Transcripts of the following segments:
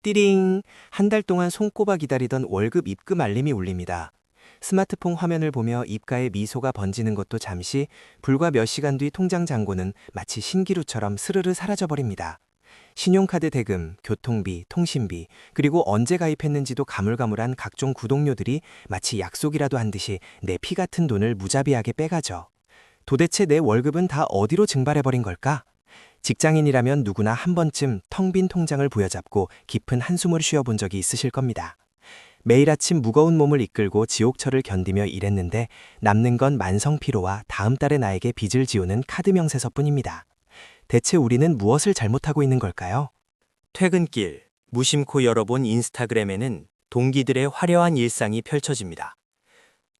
띠링! 한 달 동안 손꼽아 기다리던 월급 입금 알림이 울립니다. 스마트폰 화면을 보며 입가에 미소가 번지는 것도 잠시, 불과 몇 시간 뒤 통장 잔고는 마치 신기루처럼 스르르 사라져버립니다. 신용카드 대금, 교통비, 통신비, 그리고 언제 가입했는지도 가물가물한 각종 구독료들이 마치 약속이라도 한 듯이 내 피 같은 돈을 무자비하게 빼가죠. 도대체 내 월급은 다 어디로 증발해버린 걸까? 직장인이라면 누구나 한 번쯤 텅 빈 통장을 부여잡고 깊은 한숨을 쉬어본 적이 있으실 겁니다. 매일 아침 무거운 몸을 이끌고 지옥철을 견디며 일했는데 남는 건 만성 피로와 다음 달에 나에게 빚을 지우는 카드 명세서뿐입니다. 대체 우리는 무엇을 잘못하고 있는 걸까요? 퇴근길, 무심코 열어본 인스타그램에는 동기들의 화려한 일상이 펼쳐집니다.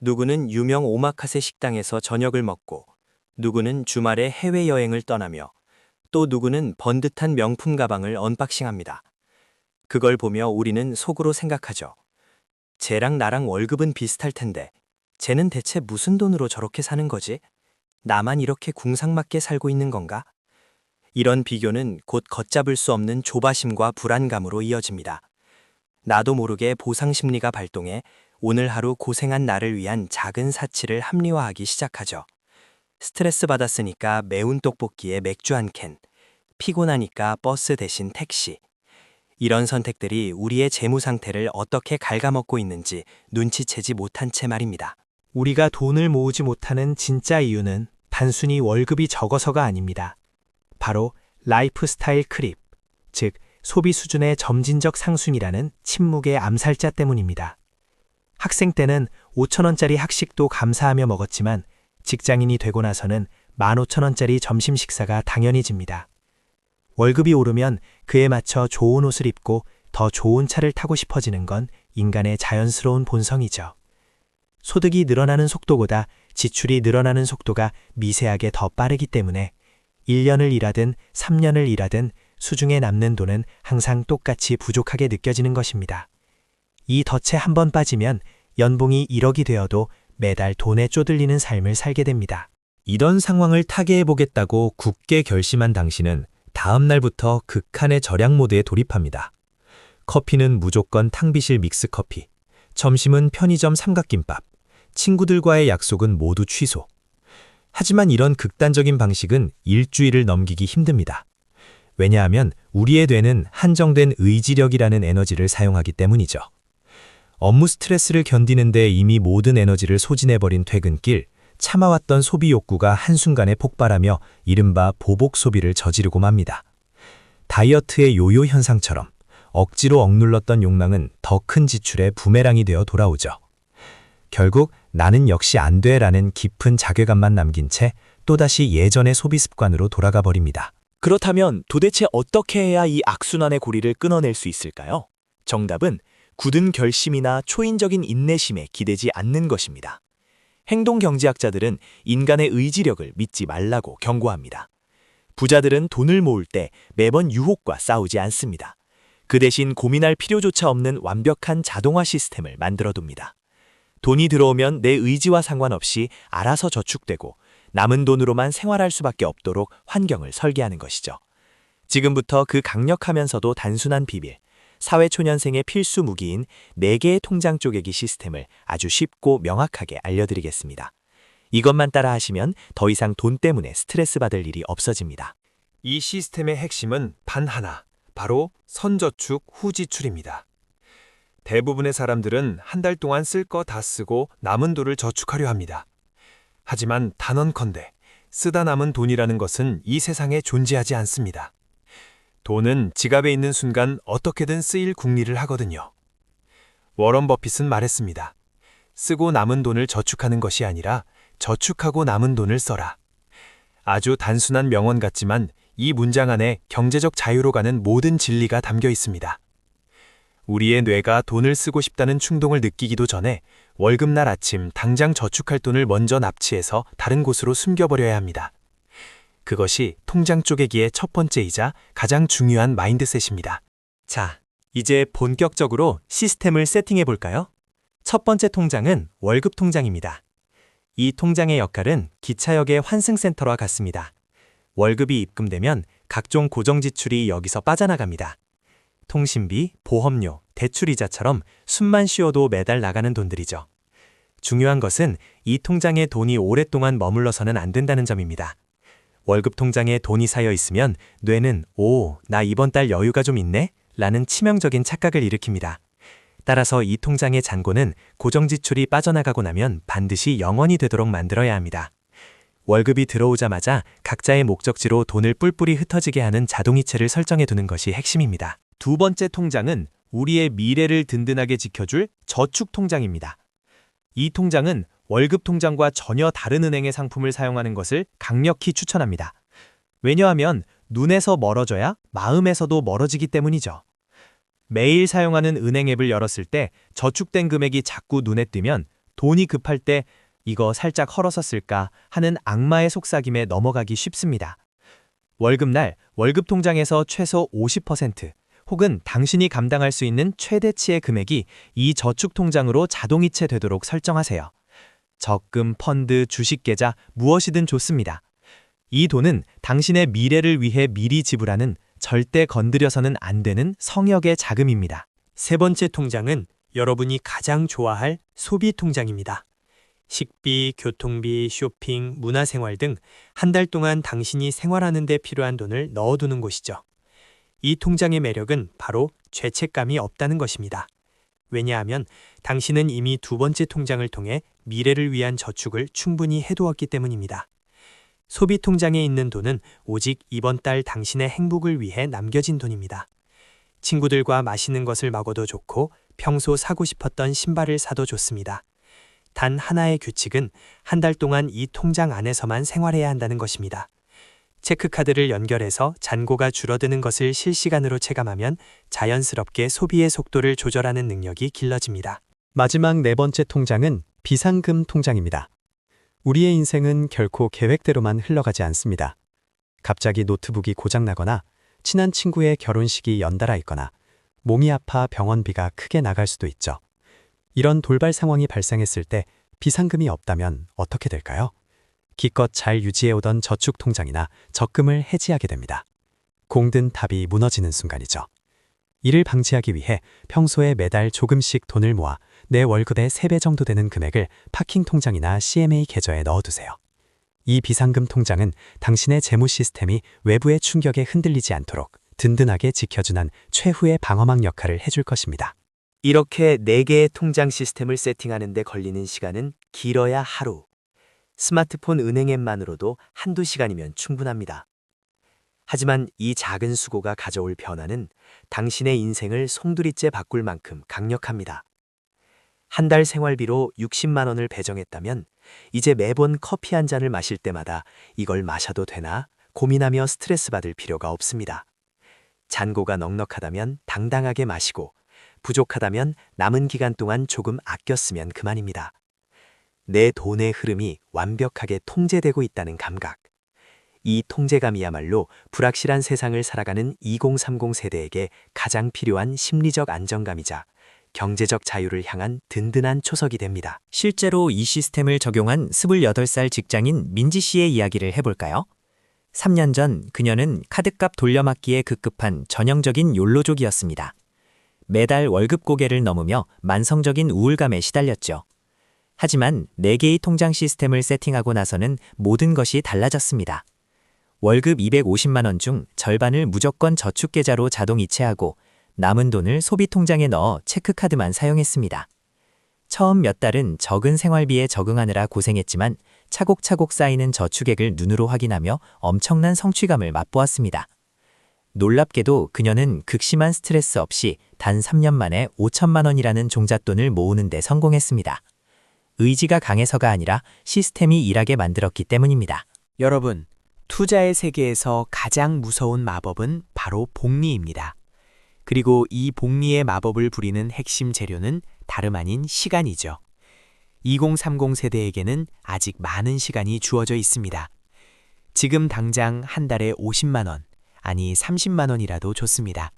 누구는 유명 오마카세 식당에서 저녁을 먹고, 누구는 주말에 해외여행을 떠나며, 또 누구는 번듯한 명품 가방을 언박싱합니다. 그걸 보며 우리는 속으로 생각하죠. 쟤랑 나랑 월급은 비슷할 텐데, 쟤는 대체 무슨 돈으로 저렇게 사는 거지? 나만 이렇게 궁상맞게 살고 있는 건가? 이런 비교는 곧 걷잡을 수 없는 조바심과 불안감으로 이어집니다. 나도 모르게 보상심리가 발동해 오늘 하루 고생한 나를 위한 작은 사치를 합리화하기 시작하죠. 스트레스 받았으니까 매운 떡볶이에 맥주 한 캔, 피곤하니까 버스 대신 택시. 이런 선택들이 우리의 재무 상태를 어떻게 갉아먹고 있는지 눈치채지 못한 채 말입니다. 우리가 돈을 모으지 못하는 진짜 이유는 단순히 월급이 적어서가 아닙니다. 바로 라이프 스타일 크립, 즉 소비 수준의 점진적 상승이라는 침묵의 암살자 때문입니다. 학생 때는 5,000원짜리 학식도 감사하며 먹었지만 직장인이 되고 나서는 15,000원짜리 점심 식사가 당연해집니다. 월급이 오르면 그에 맞춰 좋은 옷을 입고 더 좋은 차를 타고 싶어지는 건 인간의 자연스러운 본성이죠. 소득이 늘어나는 속도보다 지출이 늘어나는 속도가 미세하게 더 빠르기 때문에 1년을 일하든 3년을 일하든 수중에 남는 돈은 항상 똑같이 부족하게 느껴지는 것입니다. 이 덫에 한번 빠지면 연봉이 1억이 되어도 매달 돈에 쪼들리는 삶을 살게 됩니다. 이런 상황을 타개해보겠다고 굳게 결심한 당신은 다음 날부터 극한의 절약 모드에 돌입합니다. 커피는 무조건 탕비실 믹스커피, 점심은 편의점 삼각김밥, 친구들과의 약속은 모두 취소. 하지만 이런 극단적인 방식은 일주일을 넘기기 힘듭니다. 왜냐하면 우리의 뇌는 한정된 의지력이라는 에너지를 사용하기 때문이죠. 업무 스트레스를 견디는데 이미 모든 에너지를 소진해버린 퇴근길, 참아왔던 소비 욕구가 한순간에 폭발하며 이른바 보복 소비를 저지르고 맙니다. 다이어트의 요요 현상처럼 억지로 억눌렀던 욕망은 더 큰 지출의 부메랑이 되어 돌아오죠. 결국 나는 역시 안 돼라는 깊은 자괴감만 남긴 채 또다시 예전의 소비 습관으로 돌아가 버립니다. 그렇다면 도대체 어떻게 해야 이 악순환의 고리를 끊어낼 수 있을까요? 정답은 굳은 결심이나 초인적인 인내심에 기대지 않는 것입니다. 행동경제학자들은 인간의 의지력을 믿지 말라고 경고합니다. 부자들은 돈을 모을 때 매번 유혹과 싸우지 않습니다. 그 대신 고민할 필요조차 없는 완벽한 자동화 시스템을 만들어둡니다. 돈이 들어오면 내 의지와 상관없이 알아서 저축되고 남은 돈으로만 생활할 수밖에 없도록 환경을 설계하는 것이죠. 지금부터 그 강력하면서도 단순한 비밀, 사회초년생의 필수 무기인 4개의 통장 쪼개기 시스템을 아주 쉽고 명확하게 알려드리겠습니다. 이것만 따라 하시면 더 이상 돈 때문에 스트레스 받을 일이 없어집니다. 이 시스템의 핵심은 단 하나, 바로 선저축 후지출입니다. 대부분의 사람들은 한 달 동안 쓸 거 다 쓰고 남은 돈을 저축하려 합니다. 하지만 단언컨대 쓰다 남은 돈이라는 것은 이 세상에 존재하지 않습니다. 돈은 지갑에 있는 순간 어떻게든 쓰일 궁리를 하거든요. 워런 버핏은 말했습니다. 쓰고 남은 돈을 저축하는 것이 아니라 저축하고 남은 돈을 써라. 아주 단순한 명언 같지만 이 문장 안에 경제적 자유로 가는 모든 진리가 담겨 있습니다. 우리의 뇌가 돈을 쓰고 싶다는 충동을 느끼기도 전에 월급날 아침 당장 저축할 돈을 먼저 납치해서 다른 곳으로 숨겨버려야 합니다. 그것이 통장 쪼개기의 첫 번째이자 가장 중요한 마인드셋입니다. 자, 이제 본격적으로 시스템을 세팅해 볼까요? 첫 번째 통장은 월급 통장입니다. 이 통장의 역할은 기차역의 환승센터와 같습니다. 월급이 입금되면 각종 고정 지출이 여기서 빠져나갑니다. 통신비, 보험료, 대출이자처럼 숨만 쉬어도 매달 나가는 돈들이죠. 중요한 것은 이 통장에 돈이 오랫동안 머물러서는 안 된다는 점입니다. 월급 통장에 돈이 쌓여 있으면 뇌는 나 이번 달 여유가 좀 있네? 라는 치명적인 착각을 일으킵니다. 따라서 이 통장의 잔고는 고정 지출이 빠져나가고 나면 반드시 영원이 되도록 만들어야 합니다. 월급이 들어오자마자 각자의 목적지로 돈을 뿔뿔이 흩어지게 하는 자동이체를 설정해 두는 것이 핵심입니다. 두 번째 통장은 우리의 미래를 든든하게 지켜줄 저축 통장입니다. 이 통장은 월급 통장과 전혀 다른 은행의 상품을 사용하는 것을 강력히 추천합니다. 왜냐하면 눈에서 멀어져야 마음에서도 멀어지기 때문이죠. 매일 사용하는 은행 앱을 열었을 때 저축된 금액이 자꾸 눈에 띄면 돈이 급할 때 이거 살짝 헐어서 쓸까 하는 악마의 속삭임에 넘어가기 쉽습니다. 월급날 월급 통장에서 최소 50% 혹은 당신이 감당할 수 있는 최대치의 금액이 이 저축 통장으로 자동이체 되도록 설정하세요. 적금, 펀드, 주식 계좌 무엇이든 좋습니다. 이 돈은 당신의 미래를 위해 미리 지불하는 절대 건드려서는 안 되는 성역의 자금입니다. 세 번째 통장은 여러분이 가장 좋아할 소비 통장입니다. 식비, 교통비, 쇼핑, 문화생활 등 한 달 동안 당신이 생활하는 데 필요한 돈을 넣어두는 곳이죠. 이 통장의 매력은 바로 죄책감이 없다는 것입니다. 왜냐하면 당신은 이미 두 번째 통장을 통해 미래를 위한 저축을 충분히 해두었기 때문입니다. 소비 통장에 있는 돈은 오직 이번 달 당신의 행복을 위해 남겨진 돈입니다. 친구들과 맛있는 것을 먹어도 좋고 평소 사고 싶었던 신발을 사도 좋습니다. 단 하나의 규칙은 한 달 동안 이 통장 안에서만 생활해야 한다는 것입니다. 체크카드를 연결해서 잔고가 줄어드는 것을 실시간으로 체감하면 자연스럽게 소비의 속도를 조절하는 능력이 길러집니다. 마지막 네 번째 통장은 비상금 통장입니다. 우리의 인생은 결코 계획대로만 흘러가지 않습니다. 갑자기 노트북이 고장나거나 친한 친구의 결혼식이 연달아 있거나 몸이 아파 병원비가 크게 나갈 수도 있죠. 이런 돌발 상황이 발생했을 때 비상금이 없다면 어떻게 될까요? 기껏 잘 유지해오던 저축 통장이나 적금을 해지하게 됩니다. 공든 답이 무너지는 순간이죠. 이를 방지하기 위해 평소에 매달 조금씩 돈을 모아 내 월급의 3배 정도 되는 금액을 파킹 통장이나 CMA 계좌에 넣어두세요. 이 비상금 통장은 당신의 재무 시스템이 외부의 충격에 흔들리지 않도록 든든하게 지켜주는 최후의 방어막 역할을 해줄 것입니다. 이렇게 4개의 통장 시스템을 세팅하는 데 걸리는 시간은 길어야 하루. 스마트폰 은행 앱만으로도 한두 시간이면 충분합니다. 하지만 이 작은 수고가 가져올 변화는 당신의 인생을 송두리째 바꿀 만큼 강력합니다. 한 달 생활비로 60만 원을 배정했다면 이제 매번 커피 한 잔을 마실 때마다 이걸 마셔도 되나 고민하며 스트레스 받을 필요가 없습니다. 잔고가 넉넉하다면 당당하게 마시고 부족하다면 남은 기간 동안 조금 아껴 쓰면 그만입니다. 내 돈의 흐름이 완벽하게 통제되고 있다는 감각. 이 통제감이야말로 불확실한 세상을 살아가는 2030 세대에게 가장 필요한 심리적 안정감이자 경제적 자유를 향한 든든한 초석이 됩니다. 실제로 이 시스템을 적용한 28살 직장인 민지 씨의 이야기를 해볼까요? 3년 전 그녀는 카드값 돌려막기에 급급한 전형적인 욜로족이었습니다. 매달 월급 고개를 넘으며 만성적인 우울감에 시달렸죠. 하지만 4개의 통장 시스템을 세팅하고 나서는 모든 것이 달라졌습니다. 월급 250만 원 중 절반을 무조건 저축계좌로 자동 이체하고 남은 돈을 소비 통장에 넣어 체크카드만 사용했습니다. 처음 몇 달은 적은 생활비에 적응하느라 고생했지만 차곡차곡 쌓이는 저축액을 눈으로 확인하며 엄청난 성취감을 맛보았습니다. 놀랍게도 그녀는 극심한 스트레스 없이 단 3년 만에 5천만 원이라는 종잣돈을 모으는 데 성공했습니다. 의지가 강해서가 아니라 시스템이 일하게 만들었기 때문입니다. 여러분, 투자의 세계에서 가장 무서운 마법은 바로 복리입니다. 그리고 이 복리의 마법을 부리는 핵심 재료는 다름 아닌 시간이죠. 2030 세대에게는 아직 많은 시간이 주어져 있습니다. 지금 당장 한 달에 50만 원, 아니 30만 원이라도 좋습니다.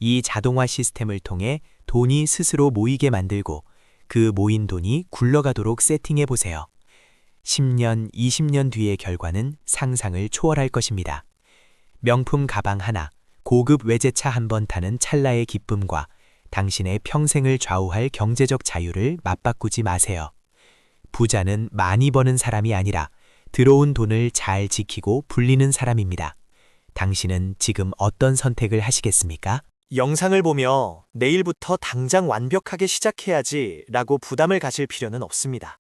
이 자동화 시스템을 통해 돈이 스스로 모이게 만들고 그 모인 돈이 굴러가도록 세팅해 보세요. 10년, 20년 뒤의 결과는 상상을 초월할 것입니다. 명품 가방 하나, 고급 외제차 한 번 타는 찰나의 기쁨과 당신의 평생을 좌우할 경제적 자유를 맞바꾸지 마세요. 부자는 많이 버는 사람이 아니라 들어온 돈을 잘 지키고 불리는 사람입니다. 당신은 지금 어떤 선택을 하시겠습니까? 영상을 보며 내일부터 당장 완벽하게 시작해야지 라고 부담을 가질 필요는 없습니다.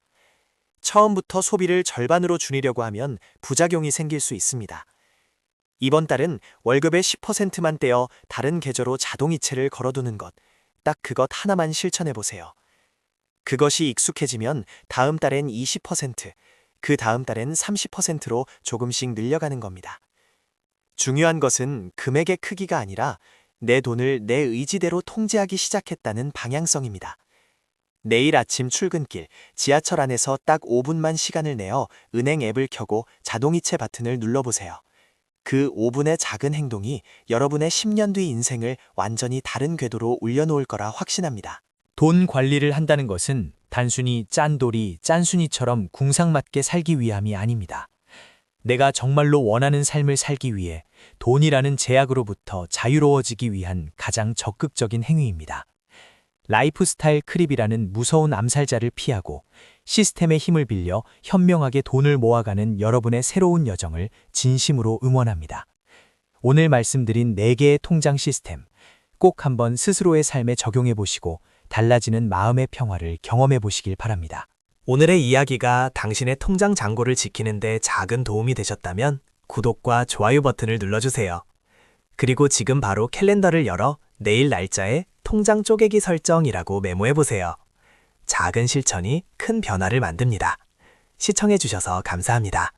처음부터 소비를 절반으로 줄이려고 하면 부작용이 생길 수 있습니다. 이번 달은 월급의 10%만 떼어 다른 계좌로 자동이체를 걸어두는 것, 딱 그것 하나만 실천해보세요. 그것이 익숙해지면 다음 달엔 20%, 그 다음 달엔 30%로 조금씩 늘려가는 겁니다. 중요한 것은 금액의 크기가 아니라 내 돈을 내 의지대로 통제하기 시작했다는 방향성입니다. 내일 아침 출근길, 지하철 안에서 딱 5분만 시간을 내어 은행 앱을 켜고 자동이체 버튼을 눌러보세요. 그 5분의 작은 행동이 여러분의 10년 뒤 인생을 완전히 다른 궤도로 올려놓을 거라 확신합니다. 돈 관리를 한다는 것은 단순히 짠돌이, 짠순이처럼 궁상맞게 살기 위함이 아닙니다. 내가 정말로 원하는 삶을 살기 위해 돈이라는 제약으로부터 자유로워지기 위한 가장 적극적인 행위입니다. 라이프스타일 크립이라는 무서운 암살자를 피하고 시스템의 힘을 빌려 현명하게 돈을 모아가는 여러분의 새로운 여정을 진심으로 응원합니다. 오늘 말씀드린 4개의 통장 시스템, 꼭 한번 스스로의 삶에 적용해 보시고 달라지는 마음의 평화를 경험해 보시길 바랍니다. 오늘의 이야기가 당신의 통장 잔고를 지키는 데 작은 도움이 되셨다면 구독과 좋아요 버튼을 눌러주세요. 그리고 지금 바로 캘린더를 열어 내일 날짜에 통장 쪼개기 설정이라고 메모해보세요. 작은 실천이 큰 변화를 만듭니다. 시청해주셔서 감사합니다.